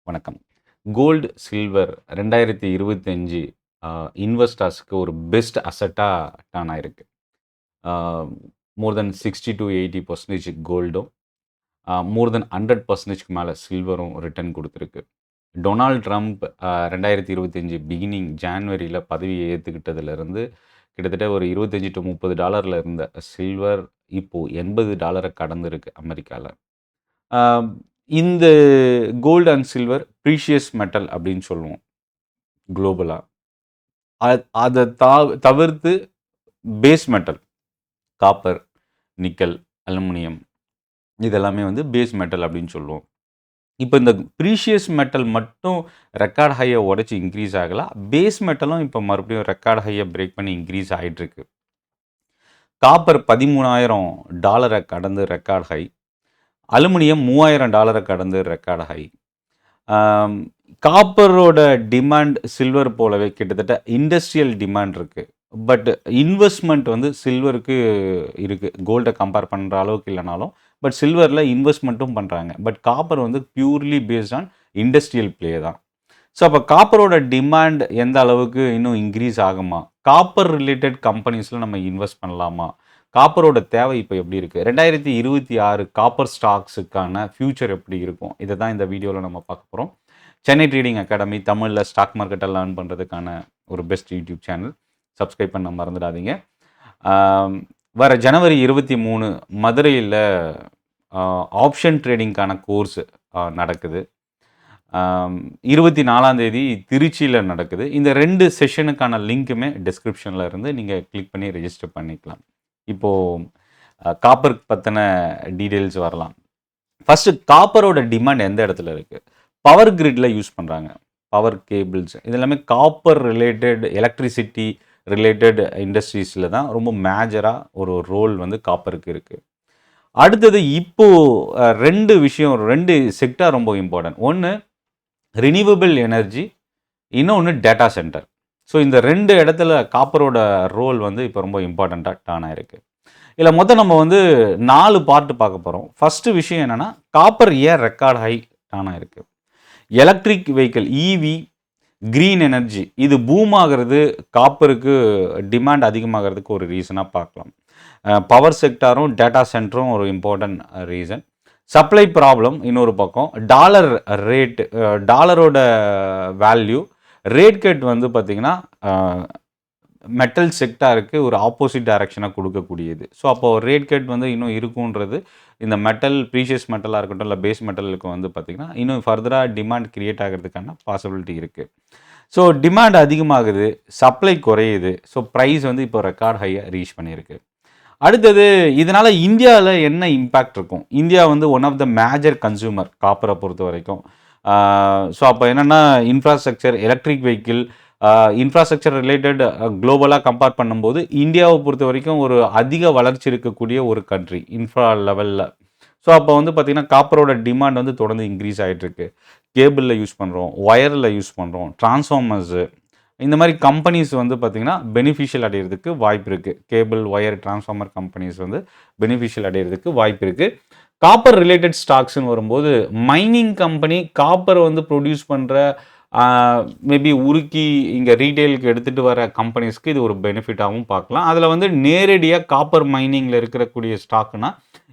வணக்கம். Gold, silver 2025 இன்வெஸ்டர்ஸ்க்கு ஒரு best அசெட்டா turn ஆயிருக்கு. ஆ மோர் தென் 60-80% கோல்டும், மோர் தென் 100%க்கு மேல சில்வரும் ரிட்டர்ன் குடுத்திருக்கு. டொனால்ட் ட்ரம்ப் 2025 பிகினிங் ஜான்வரியில பதவியை ஏத்துக்கிட்டதிலிருந்து கிட்டத்தட்ட ஒரு $25-30 இருந்த சில்வர் இப்போ $80 கடந்திருக்கு அமெரிக்கால. ஆ இந்த gold and silver precious metal அப்படின்னு சொல்லுவோம் குளோபலா. அத தவிர்த்து base metal copper, nickel, aluminium இதெல்லாமே வந்து பேஸ் மெட்டல் அப்படின்னு சொல்லுவோம். இப்போ இந்த ப்ரீஷியஸ் மெட்டல் மட்டும் ரெக்கார்ட் ஹையை உடைச்சு இன்க்ரீஸ் ஆகலாம். பேஸ் மெட்டலும் இப்போ மறுபடியும் ரெக்கார்ட் ஹையை பிரேக் பண்ணி இன்க்ரீஸ் ஆயிட்டு இருக்கு. காப்பர் $13,000 கடந்து ரெக்கார்ட் ஹை. அலுமினியம் $3,000 கடந்து ரெக்கார்ட் ஹை. காப்பரோட டிமாண்ட் சில்வர் போலவே கிட்டத்தட்ட இண்டஸ்ட்ரியல் டிமாண்ட் இருக்குது. பட் இன்வெஸ்ட்மெண்ட் வந்து சில்வருக்கு இருக்குது. கோல்டை கம்பேர் பண்ணுற அளவுக்கு இல்லைனாலும் பட் சில்வரில் இன்வெஸ்ட்மெண்ட்டும் பண்ணுறாங்க. பட் காப்பர் வந்து purely based on industrial play தான். ஸோ அப்போ காப்பரோட டிமாண்ட் எந்த அளவுக்கு இன்னும் இன்க்ரீஸ் ஆகுமா? காப்பர் ரிலேட்டட் கம்பெனிஸில் நம்ம இன்வெஸ்ட் பண்ணலாமா? காப்பரோட தேவை இப்போ எப்படி இருக்குது? 2026 காப்பர் ஸ்டாக்ஸுக்கான ஃபியூச்சர் எப்படி இருக்கும்? இதை தான் இந்த வீடியோவில் நம்ம பார்க்க போகிறோம். சென்னை ட்ரேடிங் அகாடமி தமிழில் ஸ்டாக் மார்க்கெட்டை லேர்ன் பண்ணுறதுக்கான ஒரு பெஸ்ட் யூடியூப் சேனல். சப்ஸ்கிரைப் பண்ண மறந்துடாதீங்க. வர ஜனவரி 23 மதுரையில் ஆப்ஷன் ட்ரேடிங்கான கோர்ஸ் நடக்குது. 24 திருச்சியில் நடக்குது. இந்த 2 செஷனுக்கான லிங்க்குமே டிஸ்கிரிப்ஷனில் இருந்து நீங்கள் கிளிக் பண்ணி ரெஜிஸ்டர் பண்ணிக்கலாம். இப்போது காப்பர் பற்றின டீட்டெயில்ஸ் வரலாம். ஃபஸ்ட்டு காப்பரோட டிமாண்ட் எந்த இடத்துல இருக்குது? பவர் கிரிட்டில் யூஸ் பண்ணுறாங்க. பவர் கேபிள்ஸ் இதெல்லாமே காப்பர் ரிலேட்டட் எலக்ட்ரிசிட்டி ரிலேட்டட் இண்டஸ்ட்ரீஸில் தான் ரொம்ப மேஜராக ஒரு ரோல் வந்து காப்பருக்கு இருக்குது. அடுத்தது இப்போது 2 செக்டார் ரொம்ப இம்பார்ட்டன்ட். ஒன்று ரினியூவபிள் எனர்ஜி, இன்னொன்று டேட்டா சென்டர். ஸோ இந்த 2 இடத்துல காப்பரோட ரோல் வந்து இப்போ ரொம்ப இம்பார்ட்டண்ட்டாக டர்ன் ஆயிருக்கு. இதில் மொத்தம் நம்ம வந்து 4 பார்ட் பார்க்க போகிறோம். ஃபஸ்ட்டு விஷயம் என்னென்னா காப்பர் ஏன் ரெக்கார்ட் ஹை டர்ன் ஆயிருக்கு? எலக்ட்ரிக் வெஹிக்கிள் இவி, க்ரீன் எனர்ஜி இது பூம் ஆகிறது காப்பருக்கு டிமாண்ட் அதிகமாகிறதுக்கு ஒரு ரீசனாக பார்க்கலாம். பவர் செக்டாரும் டேட்டா சென்டரும் ஒரு இம்பார்ட்டன்ட் ரீசன். சப்ளை ப்ராப்ளம் இன்னொரு பக்கம். டாலர் ரேட்டு, டாலரோட வேல்யூ ரேட் கட் வந்து பார்த்திங்கன்னா மெட்டல் செக்டாருக்கு ஒரு ஆப்போசிட் டைரக்ஷனாக கொடுக்கக்கூடியது. ஸோ அப்போது ரேட் கட் வந்து இன்னும் இருக்குன்றது இந்த மெட்டல் ப்ரீஷியஸ் மெட்டலாக இருக்கட்டும் இல்லை பேஸ் மெட்டலுக்கு வந்து பார்த்திங்கன்னா இன்னும் ஃபர்தராக டிமாண்ட் கிரியேட் ஆகிறதுக்கான பாசிபிலிட்டி இருக்குது. ஸோ டிமாண்ட் அதிகமாகுது, சப்ளை குறையுது. ஸோ ப்ரைஸ் வந்து இப்போ ரெக்கார்ட் ஹையை ரீச் பண்ணியிருக்கு. அடுத்தது இதனால் இந்தியாவில் என்ன இம்பேக்ட் இருக்கும்? இந்தியா வந்து one of the major consumer காப்பரை பொறுத்த வரைக்கும். ஸோ அப்போ என்னென்னா infrastructure, electric vehicle, infrastructure related குளோபலாக கம்பேர் பண்ணும்போது இந்தியாவை பொறுத்த வரைக்கும் ஒரு அதிக வளர்ச்சி இருக்கக்கூடிய ஒரு கண்ட்ரி இன்ஃப்ரா லெவலில். ஸோ அப்போ வந்து பார்த்திங்கன்னா காப்பரோட டிமாண்ட் வந்து தொடர்ந்து இன்க்ரீஸ் ஆகிட்டுருக்கு. கேபிளில் யூஸ் பண்ணுறோம், ஒயரில் யூஸ் பண்ணுறோம், டிரான்ஸ்ஃபார்மர்ஸு இந்த மாதிரி கம்பெனிஸ் வந்து பார்த்திங்கன்னா பெனிஃபிஷியல் அடைகிறதுக்கு வாய்ப்பு இருக்குது. கேபிள், ஒயர், டிரான்ஸ்ஃபார்மர் கம்பெனிஸ் வந்து பெனிஃபிஷியல் அடைகிறதுக்கு வாய்ப்பு இருக்குது. காப்பர் ரிலேட்டட் ஸ்டாக்ஸ்ன்னு வரும்போது மைனிங் கம்பெனி காப்பரை வந்து ப்ரொடியூஸ் பண்ணுற மேபி உருக்கி இங்கே ரீட்டெயிலுக்கு எடுத்துகிட்டு வர கம்பெனிஸ்க்கு இது ஒரு பெனிஃபிட்டாகவும் பார்க்கலாம். அதில் வந்து நேரடியாக காப்பர் மைனிங்கில் இருக்கக்கூடிய ஸ்டாக்குனா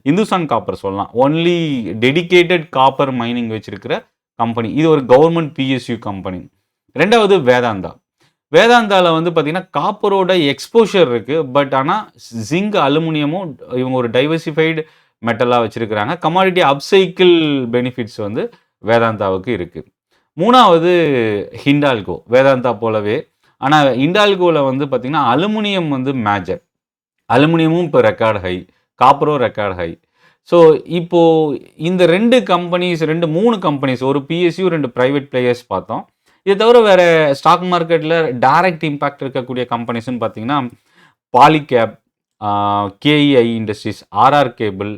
இந்துஸ்தான் காப்பர் சொல்லலாம். ஒன்லி டெடிக்கேட்டட் காப்பர் மைனிங் வச்சுருக்கிற கம்பெனி. இது ஒரு கவர்மெண்ட் பிஎஸ்யூ கம்பெனி. ரெண்டாவது வேதாந்தா. வேதாந்தாவில் வந்து பார்த்திங்கன்னா காப்பரோட எக்ஸ்போஷர் இருக்குது. பட் ஆனால் ஜிங்க், அலுமினியமும் இவங்க ஒரு டைவர்சிஃபைடு மெட்டலாக வச்சுருக்கிறாங்க. கமாடிட்டி அப்சைக்கிள் பெனிஃபிட்ஸ் வந்து வேதாந்தாவுக்கு இருக்குது. மூணாவது ஹிண்டால்கோ, வேதாந்தா போலவே. ஆனால் ஹிண்டால்கோவில் வந்து பார்த்திங்கன்னா அலுமினியம் வந்து மேஜர். அலுமினியமும் இப்போ ரெக்கார்டு ஹை, காப்பரும் ரெக்கார்டு ஹை. ஸோ இப்போது இந்த 3 கம்பெனிஸ், ஒரு பிஎஸ்யூ 2 ப்ரைவேட் பிளேயர்ஸ் பார்த்தோம். இதை தவிர வேறு ஸ்டாக் மார்க்கெட்டில் டைரக்ட் இம்பேக்ட் இருக்கக்கூடிய கம்பெனிஸ்ன்னு பார்த்தீங்கன்னா பாலிகேப், கேஇஐ இண்டஸ்ட்ரீஸ், ஆர்ஆர் கேபிள்,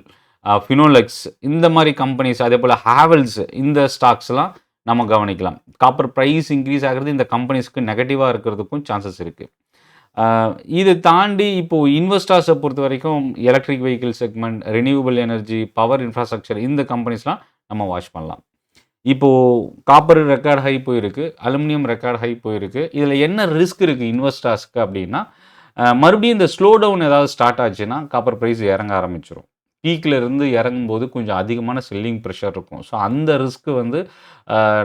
ஃபினோலெக்ஸ் இந்த மாதிரி கம்பெனிஸ், அதே போல் ஹேவல்ஸ் இந்த ஸ்டாக்ஸ்லாம் நம்ம கவனிக்கலாம். காப்பர் ப்ரைஸ் இன்க்ரீஸ் ஆகிறது இந்த கம்பெனிஸ்க்கு நெகட்டிவாக இருக்கிறதுக்கும் சான்சஸ் இருக்குது. இதை தாண்டி இப்போது இன்வெஸ்டர்ஸை பொறுத்த வரைக்கும் electric vehicle segment, renewable energy, power infrastructure இந்த கம்பெனிஸ்லாம் நம்ம வாட்ச் பண்ணலாம். இப்போது காப்பர் ரெக்கார்ட் ஹை போயிருக்கு, அலுமினியம் ரெக்கார்ட் ஹை போயிருக்கு. இதில் என்ன ரிஸ்க் இருக்குது இன்வெஸ்டர்ஸ்க்கு அப்படின்னா, மறுபடியும் இந்த ஸ்லோ டவுன் ஏதாவது ஸ்டார்ட் ஆச்சுன்னா காப்பர் ப்ரைஸ் இறங்க ஆரம்பிச்சிரும். பீக்கில் இருந்து இறங்கும்போது கொஞ்சம் அதிகமான செல்லிங் ப்ரெஷர் இருக்கும். ஸோ அந்த ரிஸ்க்கு வந்து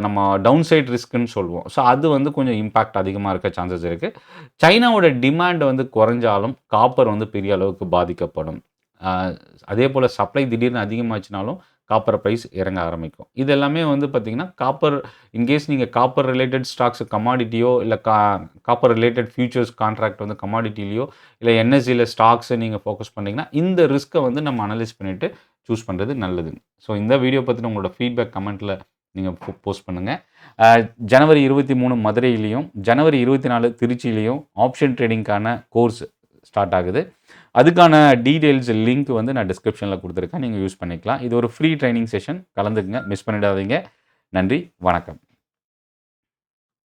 நம்ம டவுன் சைட் ரிஸ்க்குன்னு சொல்லுவோம். ஸோ அது வந்து கொஞ்சம் இம்பேக்ட் அதிகமாக இருக்க சான்சஸ் இருக்குது. சைனாவோட டிமாண்ட் வந்து குறைஞ்சாலும் காப்பர் வந்து பெரிய அளவுக்கு பாதிக்கப்படும். அதே போல் சப்ளை திடீர்னு அதிகமாச்சுனாலும் காப்பர் ப்ரைஸ் இறங்க ஆரம்பிக்கும். இது எல்லாமே வந்து பார்த்தீங்கன்னா, காப்பர் இன்கேஸ் நீங்கள் காப்பர் ரிலேட்டட் ஸ்டாக்ஸ் கமாடிட்டியோ இல்லை காப்பர் ரிலேட்டட் ஃபியூச்சர்ஸ் கான்ட்ராக்ட் வந்து கமாடிட்டிலையோ இல்லை என்எஸ்சியில் ஸ்டாக்ஸை நீங்கள் ஃபோக்கஸ் பண்ணிங்கன்னா, இந்த ரிஸ்க்கை வந்து நம்ம அனலைஸ் பண்ணிவிட்டு சூஸ் பண்ணுறது நல்லது. ஸோ இந்த வீடியோ பற்றின உங்களோட ஃபீட்பேக் கமெண்ட்டில் நீங்கள் போஸ்ட் பண்ணுங்கள். ஜனவரி 23 மதுரையிலையும், ஜனவரி 24 திருச்சியிலையும் ஆப்ஷன் ட்ரேடிங்க்கான கோர்ஸ் ஸ்டார்ட் ஆகுது. அதுக்கான டீட்டெயில்ஸ் லிங்க் வந்து நான் டிஸ்கிரிப்ஷனில் கொடுத்துருக்கேன். நீங்கள் யூஸ் பண்ணிக்கலாம். இது ஒரு ஃப்ரீ ட்ரைனிங் செஷன். கலந்துக்குங்க, மிஸ் பண்ணிடாதீங்க. நன்றி, வணக்கம்.